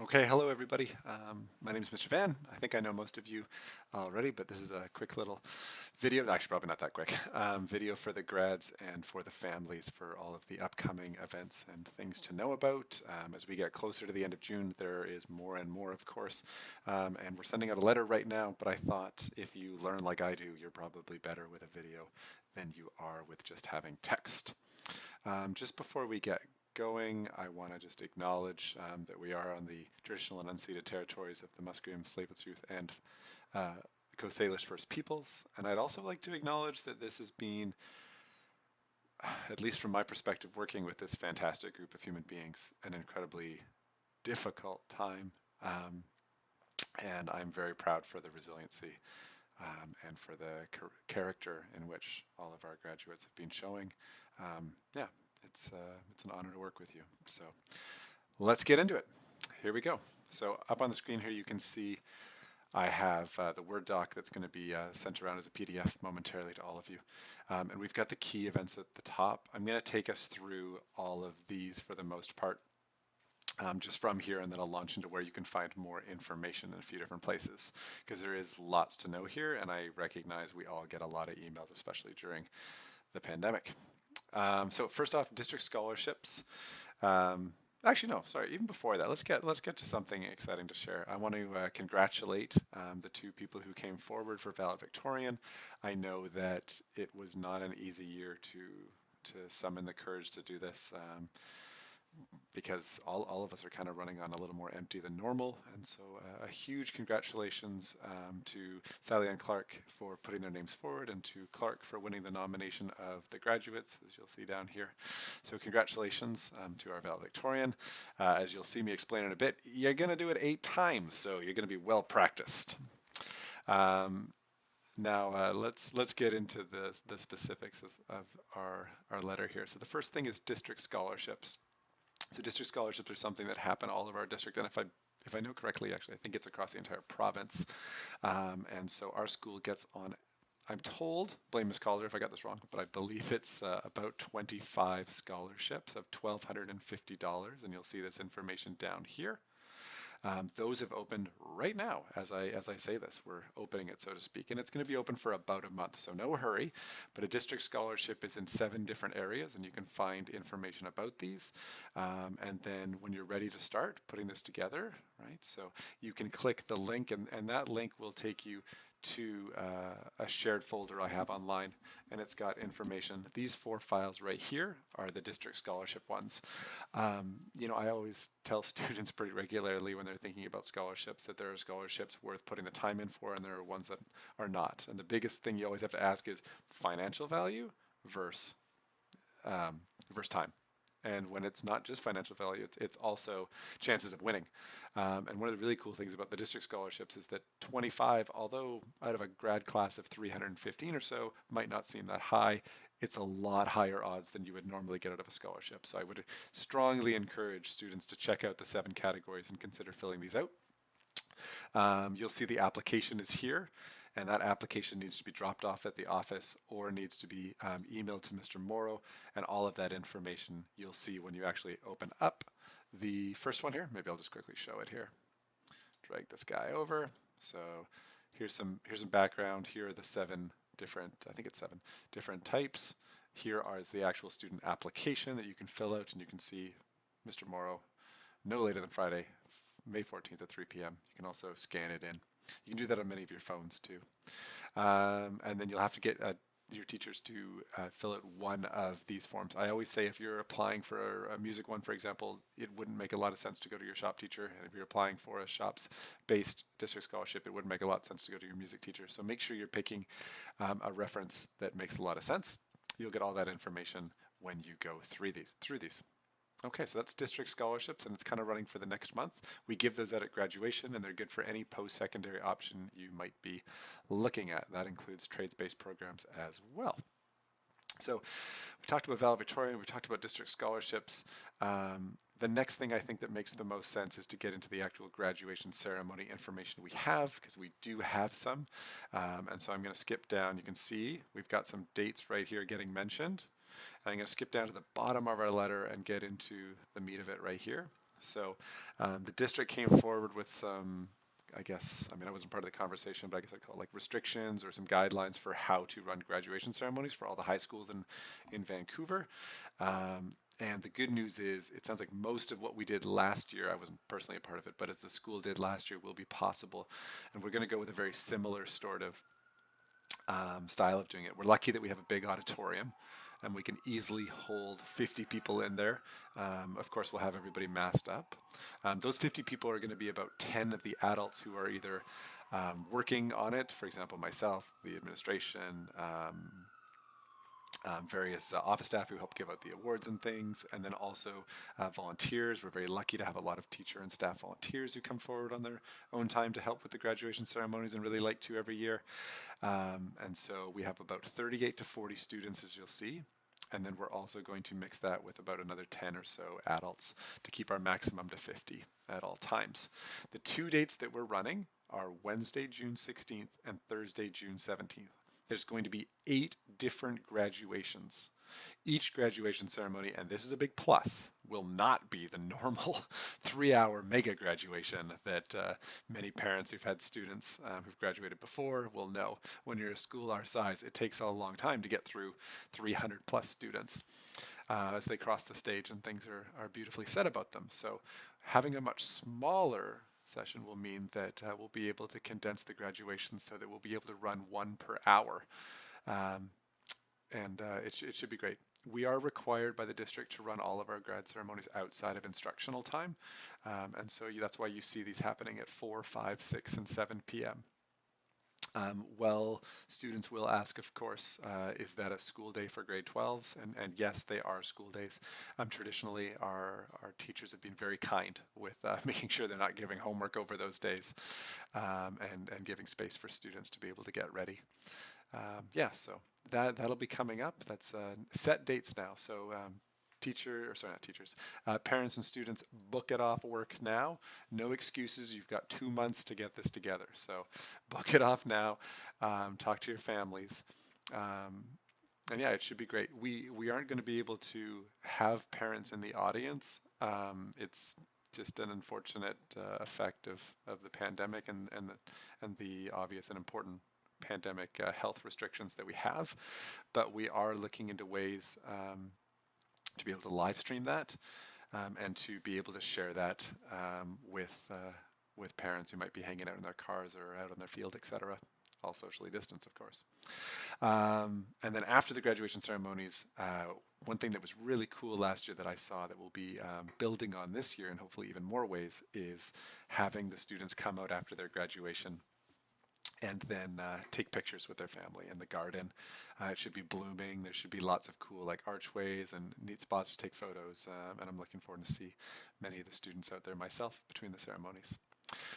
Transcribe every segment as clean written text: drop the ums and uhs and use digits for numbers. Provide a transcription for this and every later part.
Okay, hello everybody. My name is Mr. Van. I think I know most of you already, but this is a quick little video, actually probably not that quick, video for the grads and for the families for all of the upcoming events and things to know about. As we get closer to the end of June, there is more and more, of course, and we're sending out a letter right now, but I thought if you learn like I do, you're probably better with a video than you are with just having text. Just before we get going, I want to just acknowledge that we are on the traditional and unceded territories of the Musqueam, Tsleil-Waututh, and Coast Salish First Peoples. And I'd also like to acknowledge that this has been, at least from my perspective, working with this fantastic group of human beings, an incredibly difficult time. And I'm very proud for the resiliency and for the character in which all of our graduates have been showing. Yeah, it's an honor to work with you. So let's get into it. Here we go. So up on the screen here you can see I have the Word doc that's going to be sent around as a PDF momentarily to all of you. And we've got the key events at the top. I'm going to take us through all of these for the most part. Just from here, and then I'll launch into where you can find more information in a few different places, because there is lots to know here, and I recognize we all get a lot of emails, especially during the pandemic. So first off, district scholarships. Actually, no, sorry. Even before that, let's get to something exciting to share. I want to congratulate the two people who came forward for Valedictorian. I know that it was not an easy year to summon the courage to do this. Because all of us are kind of running on a little more empty than normal. And so a huge congratulations to Sally and Clark for putting their names forward, and to Clark for winning the nomination of the graduates, as you'll see down here. So congratulations to our valedictorian. As you'll see me explain in a bit, you're going to do it 8 times, so you're going to be well practiced. Now let's get into the specifics of our letter here. So the first thing is district scholarships. So district scholarships are something that happen all of our district, and if I know correctly, actually, I think it's across the entire province. And so our school gets on, I'm told, blame Ms. Calder if I got this wrong, but I believe it's about 25 scholarships of $1,250, and you'll see this information down here. Those have opened right now as I say this. We're opening it, so to speak, and it's going to be open for about a month, so no hurry. But a district scholarship is in 7 different areas, and you can find information about these. And then when you're ready to start putting this together, right, so you can click the link, and that link will take you to a shared folder I have online, and it's got information. These 4 files right here are the district scholarship ones. I always tell students pretty regularly when they're thinking about scholarships that there are scholarships worth putting the time in for, and there are ones that are not. And the biggest thing you always have to ask is financial value versus time. And when it's not just financial value, it's also chances of winning. And one of the really cool things about the district scholarships is that 25, although out of a grad class of 315 or so, might not seem that high, it's a lot higher odds than you would normally get out of a scholarship. So I would strongly encourage students to check out the 7 categories and consider filling these out. You'll see the application is here, and that application needs to be dropped off at the office or needs to be emailed to Mr. Morrow, and all of that information you'll see when you actually open up the first one here. Maybe I'll just quickly show it here. Drag this guy over. So here's some background. Here are the 7 different, I think it's 7 different types. Here is the actual student application that you can fill out, and you can see Mr. Morrow no later than Friday, May 14th at 3 p.m. You can also scan it in. You can do that on many of your phones too. And then you'll have to get your teachers to fill out one of these forms. I always say if you're applying for a music one, for example, it wouldn't make a lot of sense to go to your shop teacher. And if you're applying for a shops-based district scholarship, it wouldn't make a lot of sense to go to your music teacher. So make sure you're picking a reference that makes a lot of sense. You'll get all that information when you go through these. Okay, so that's district scholarships, and it's kind of running for the next month. We give those out at graduation, and they're good for any post-secondary option you might be looking at. That includes trades-based programs as well. So we talked about valedictorian, we talked about district scholarships. The next thing I think that makes the most sense is to get into the actual graduation ceremony information we have, because we do have some. And so I'm going to skip down. You can see we've got some dates right here getting mentioned. And I'm going to skip down to the bottom of our letter and get into the meat of it right here. So the district came forward with some, I guess, I mean, I wasn't part of the conversation, but I guess I call it like restrictions or some guidelines for how to run graduation ceremonies for all the high schools in Vancouver. And the good news is, it sounds like most of what we did last year, I wasn't personally a part of it, but as the school did last year, will be possible. And we're going to go with a very similar sort of style of doing it. We're lucky that we have a big auditorium and we can easily hold 50 people in there. Of course, we'll have everybody masked up. Those 50 people are going to be about 10 of the adults who are either working on it, for example, myself, the administration, various office staff who help give out the awards and things, and then also volunteers. We're very lucky to have a lot of teacher and staff volunteers who come forward on their own time to help with the graduation ceremonies and really like to every year. And so we have about 38 to 40 students, as you'll see. And then we're also going to mix that with about another 10 or so adults to keep our maximum to 50 at all times. The two dates that we're running are Wednesday, June 16th and Thursday, June 17th. There's going to be 8 different graduations. Each graduation ceremony, and this is a big plus, will not be the normal 3-hour mega graduation that many parents who've had students who've graduated before will know. When you're a school our size, it takes a long time to get through 300 plus students as they cross the stage, and things are beautifully said about them. So having a much smaller session will mean that we'll be able to condense the graduation so that we'll be able to run one per hour. And it should be great. We are required by the district to run all of our grad ceremonies outside of instructional time. And so that's why you see these happening at 4, 5, 6, and 7 p.m. Well, students will ask, of course, is that a school day for grade 12s? And yes, they are school days. Traditionally, our teachers have been very kind with making sure they're not giving homework over those days and giving space for students to be able to get ready. Yeah, so that'll be coming up. That's set dates now. So not teachers, parents and students, book it off work now. No excuses. You've got 2 months to get this together. So book it off now. Talk to your families. And yeah, it should be great. We aren't going to be able to have parents in the audience. It's just an unfortunate effect of the pandemic and the obvious and important pandemic health restrictions that we have, but we are looking into ways to be able to live stream that and to be able to share that with parents who might be hanging out in their cars or out on their field, etc. All socially distanced, of course. And then after the graduation ceremonies, one thing that was really cool last year that I saw that we'll be building on this year and hopefully even more ways is having the students come out after their graduation and then take pictures with their family in the garden. It should be blooming. There should be lots of cool like archways and neat spots to take photos. And I'm looking forward to see many of the students out there myself between the ceremonies.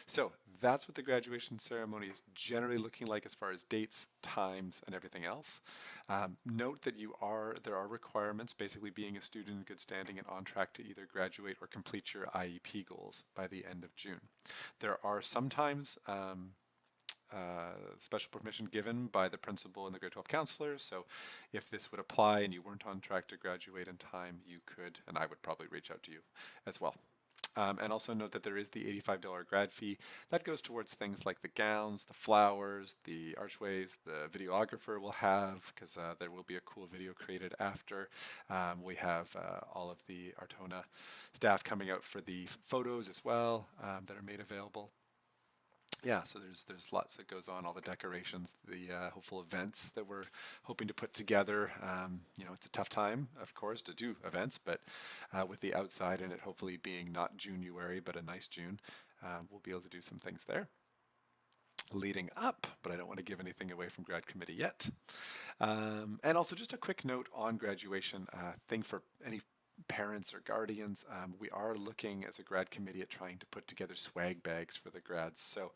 So that's what the graduation ceremony is generally looking like as far as dates, times, and everything else. Note that there are requirements, basically being a student in good standing and on track to either graduate or complete your IEP goals by the end of June. There are sometimes special permission given by the principal and the grade 12 counselors. So if this would apply and you weren't on track to graduate in time, you could, and I would probably reach out to you as well. And also note that there is the $85 grad fee. That goes towards things like the gowns, the flowers, the archways, the videographer will have, because there will be a cool video created after. We have all of the Artona staff coming out for the photos as well that are made available. Yeah, so there's lots that goes on, all the decorations, the hopeful events that we're hoping to put together. It's a tough time, of course, to do events, but with the outside and it hopefully being not January, but a nice June, we'll be able to do some things there leading up, but I don't want to give anything away from grad committee yet. And also just a quick note on graduation, thing for any parents or guardians, we are looking as a grad committee at trying to put together swag bags for the grads. So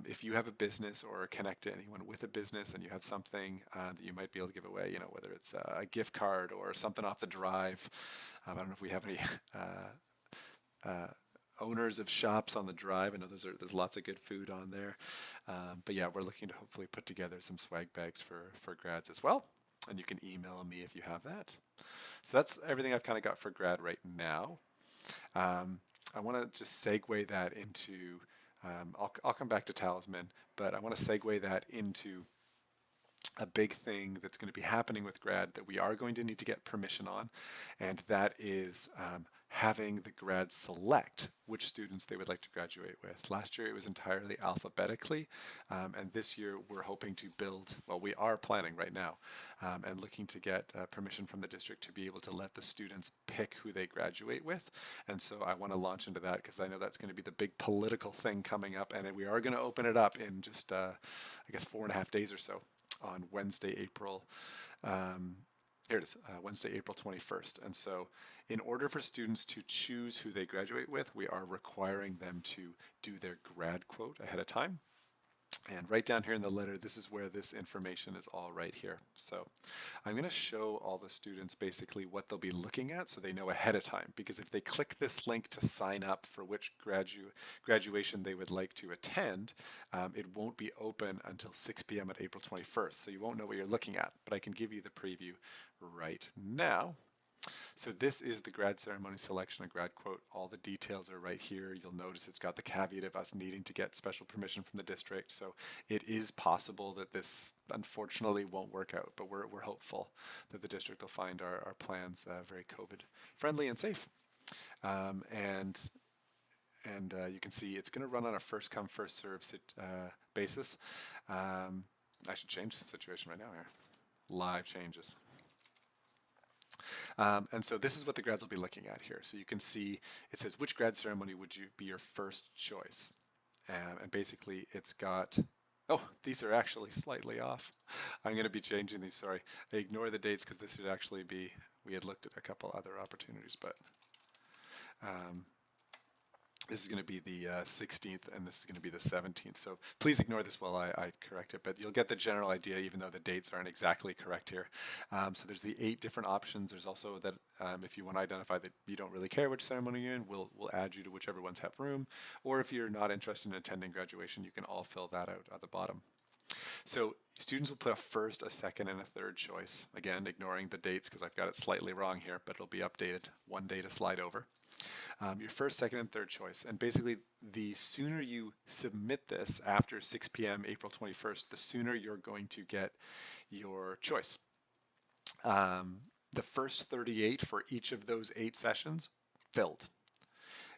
if you have a business or connect to anyone with a business and you have something that you might be able to give away, whether it's a gift card or something off the drive. I don't know if we have any owners of shops on the drive. I know there's lots of good food on there. But yeah, we're looking to hopefully put together some swag bags for grads as well. And you can email me if you have that. So that's everything I've kind of got for grad right now. I want to just segue that into, I'll come back to Talisman, but I want to segue that into a big thing that's going to be happening with grad that we are going to need to get permission on, and that is having the grad select which students they would like to graduate with. Last year it was entirely alphabetically, and this year we're hoping to build, well, we are planning right now and looking to get permission from the district to be able to let the students pick who they graduate with. And so I want to launch into that because I know that's going to be the big political thing coming up, and we are going to open it up in just, I guess, 4.5 days or so on Wednesday, here it is, Wednesday, April 21st. And so in order for students to choose who they graduate with, we are requiring them to do their grad quote ahead of time. And right down here in the letter, this is where this information is all right here. So I'm going to show all the students basically what they'll be looking at so they know ahead of time. Because if they click this link to sign up for which graduation they would like to attend, it won't be open until 6 p.m. at April 21st. So you won't know what you're looking at, but I can give you the preview right now. So this is the grad ceremony selection and grad quote. All the details are right here. You'll notice it's got the caveat of us needing to get special permission from the district. So it is possible that this unfortunately won't work out, but we're hopeful that the district will find our plans very COVID friendly and safe. And you can see it's going to run on a first come first serve basis. I should change the situation right now here. Live changes. And so this is what the grads will be looking at here. So you can see it says, which grad ceremony would you be your first choice? And basically it's got, oh, these are actually slightly off. I'm going to be changing these, sorry. I ignore the dates because this would actually be, we had looked at a couple other opportunities, but this is going to be the 16th and this is going to be the 17th. So please ignore this while I correct it, but you'll get the general idea even though the dates aren't exactly correct here. So there's the 8 different options. There's also that if you want to identify that you don't really care which ceremony you're in, we'll add you to whichever ones have room. Or if you're not interested in attending graduation, you can all fill that out at the bottom. So students will put a first, a second, and a third choice. Again, ignoring the dates because I've got it slightly wrong here, but it'll be updated one day to slide over. Your first, second, and third choice. And basically, the sooner you submit this after 6 p.m. April 21st, the sooner you're going to get your choice. The first 38 for each of those 8 sessions filled.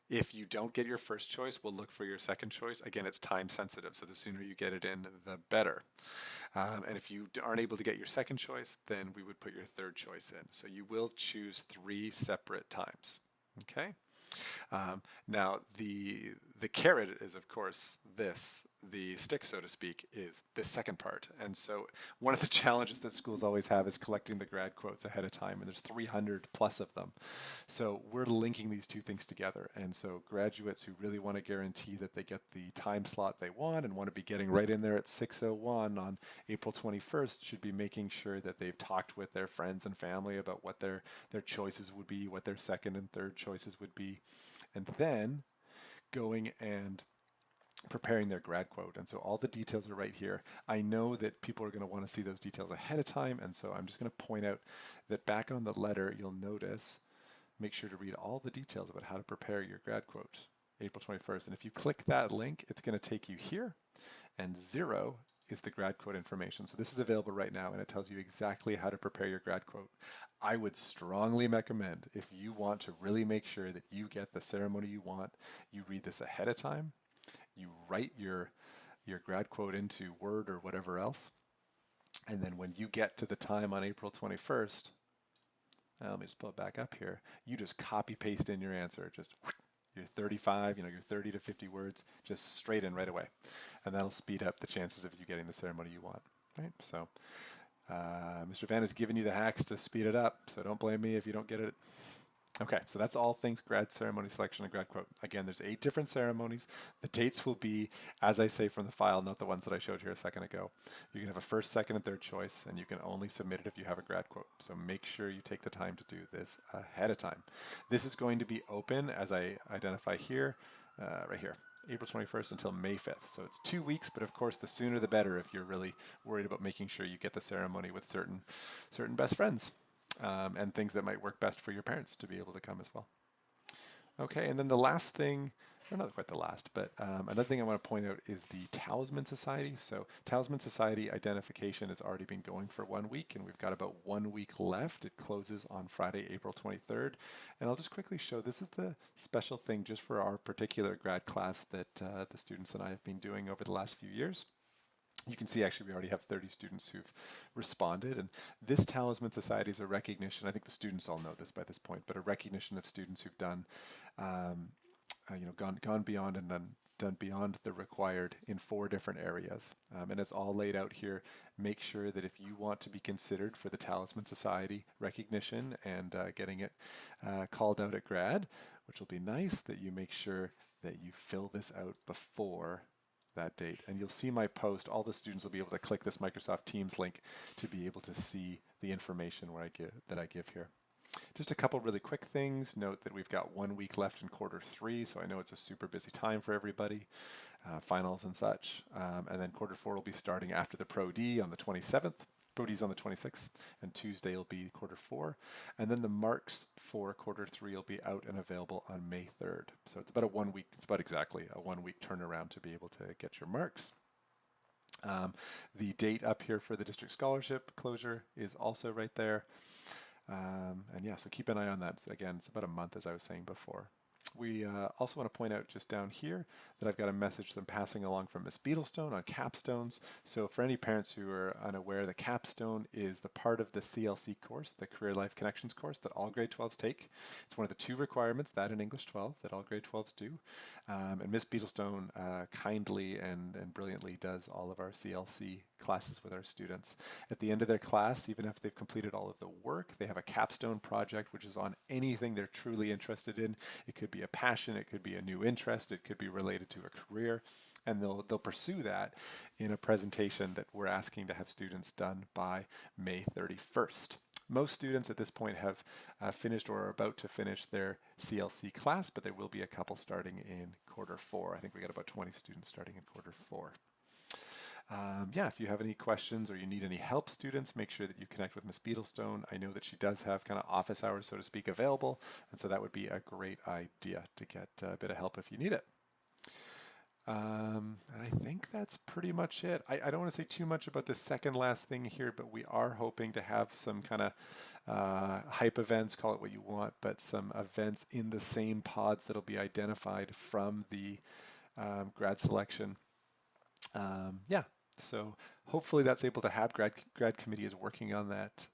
If you don't get your first choice, we'll look for your second choice. Again, it's time sensitive, so the sooner you get it in, the better. And if you aren't able to get your second choice, then we would put your third choice in. So you will choose 3 separate times. Okay? Now, the carrot is, of course, this. The stick, so to speak, is the second part. And so one of the challenges that schools always have is collecting the grad quotes ahead of time, and there's 300 plus of them. So we're linking these two things together. And so graduates who really want to guarantee that they get the time slot they want and want to be getting right in there at 6:01 on April 21st should be making sure that they've talked with their friends and family about what their choices would be, what their second and third choices would be, and then going and preparing their grad quote. And so all the details are right here. I know that people are going to want to see those details ahead of time, and so I'm just going to point out that back on the letter, you'll notice, make sure to read all the details about how to prepare your grad quote, April 21st. And if you click that link, it's going to take you here, and 0 is the grad quote information. So this is available right now, and it tells you exactly how to prepare your grad quote. I would strongly recommend, if you want to really make sure that you get the ceremony you want, you read this ahead of time. You write your grad quote into Word or whatever else, and then when you get to the time on April 21st, let me just pull it back up here, you just copy paste in your answer, just your 35, your 30 to 50 words, just straight in right away, and that'll speed up the chances of you getting the ceremony you want. Right? So Mr. Van has given you the hacks to speed it up, so don't blame me if you don't get it. Okay, so that's all things grad ceremony selection and grad quote. Again, there's 8 different ceremonies. The dates will be, as I say from the file, not the ones that I showed here a second ago. You can have a first, second, and third choice, and you can only submit it if you have a grad quote. So make sure you take the time to do this ahead of time. This is going to be open, as I identify here, right here, April 21st until May 5th. So it's 2 weeks, but of course the sooner the better if you're really worried about making sure you get the ceremony with certain best friends. And things that might work best for your parents to be able to come as well. Okay, and then the last thing, or not quite the last, but another thing I want to point out is the Talisman Society. So Talisman Society identification has already been going for 1 week, and we've got about 1 week left. It closes on Friday, April 23rd. And I'll just quickly show, this is the special thing just for our particular grad class that the students and I have been doing over the last few years. You can see actually we already have 30 students who've responded, and this Talisman Society is a recognition, I think the students all know this by this point, but a recognition of students who've done, gone beyond and done beyond the required in 4 different areas. And it's all laid out here. Make sure that if you want to be considered for the Talisman Society recognition and getting it called out at grad, which will be nice, that you make sure that you fill this out before that date. And you'll see my post. All the students will be able to click this Microsoft Teams link to be able to see the information that I give here. Just a couple really quick things. Note that we've got 1 week left in quarter 3, so I know it's a super busy time for everybody, finals and such. And then quarter 4 will be starting after the Pro D on the 27th. Pro D's on the 26th, and Tuesday will be quarter 4. And then the marks for quarter 3 will be out and available on May 3rd. So it's about a 1 week, it's about exactly a 1 week turnaround to be able to get your marks. The date up here for the district scholarship closure is also right there. And yeah, so keep an eye on that. Again, it's about a month, as I was saying before. We also want to point out just down here that I've got a message that I'm passing along from Miss Beetlestone on capstones. So for any parents who are unaware, the capstone is the part of the CLC course, the Career Life Connections course, that all grade 12s take. It's one of the 2 requirements, that and English 12, that all grade 12s do. And Miss Beetlestone kindly and brilliantly does all of our CLC classes with our students. At the end of their class, even if they've completed all of the work, they have a capstone project, which is on anything they're truly interested in. It could be a passion, it could be a new interest, it could be related to a career, and they'll pursue that in a presentation that we're asking to have students done by May 31st. Most students at this point have finished or are about to finish their CLC class, but there will be a couple starting in quarter 4. I think we got about 20 students starting in quarter 4. Yeah, if you have any questions or you need any help, students, make sure that you connect with Miss Beetlestone. I know that she does have kind of office hours, so to speak, available, and so that would be a great idea to get a bit of help if you need it. And I think that's pretty much it. I don't want to say too much about the second last thing here, but we are hoping to have some kind of hype events, call it what you want, but some events in the same pods that'll be identified from the grad selection. Yeah, so hopefully that's able to have grad committee is working on that,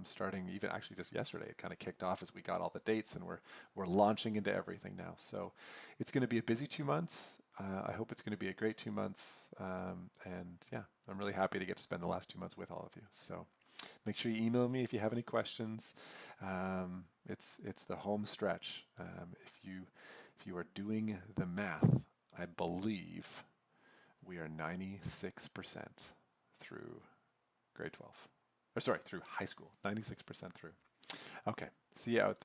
starting even actually just yesterday. It kind of kicked off as we got all the dates, and we're launching into everything now. So it's going to be a busy 2 months. I hope it's going to be a great 2 months, and yeah, I'm really happy to get to spend the last 2 months with all of you. So make sure you email me if you have any questions. It's the home stretch. If you are doing the math, I believe we are 96% through grade 12. Or sorry, through high school. 96% through. Okay, see you out there.